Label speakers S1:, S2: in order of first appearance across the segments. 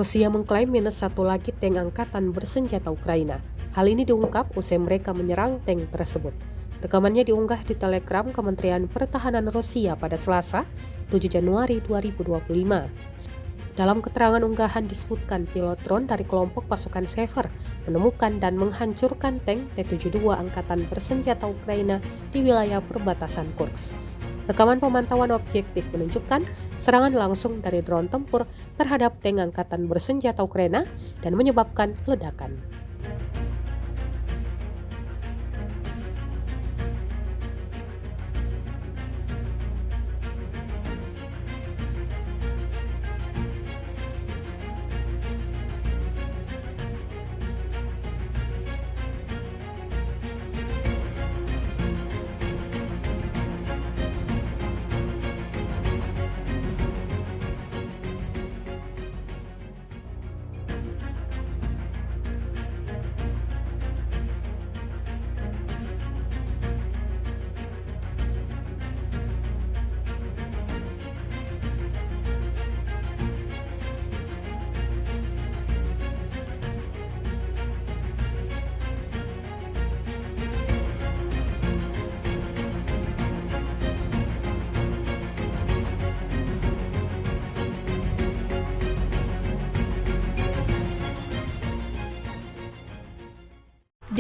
S1: Rusia mengklaim minus satu lagi tank angkatan bersenjata Ukraina. Hal ini diungkap usai mereka menyerang tank tersebut. Rekamannya diunggah di Telegram Kementerian Pertahanan Rusia pada Selasa, 7 Januari 2025. Dalam keterangan unggahan disebutkan pilot drone dari kelompok pasukan Sever menemukan dan menghancurkan tank T-72 angkatan bersenjata Ukraina di wilayah perbatasan Kursk. Rekaman pemantauan objektif menunjukkan serangan langsung dari drone tempur terhadap tank angkatan bersenjata Ukraina dan menyebabkan ledakan.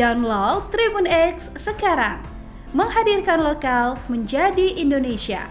S2: Download Tribun X sekarang, menghadirkan lokal menjadi Indonesia.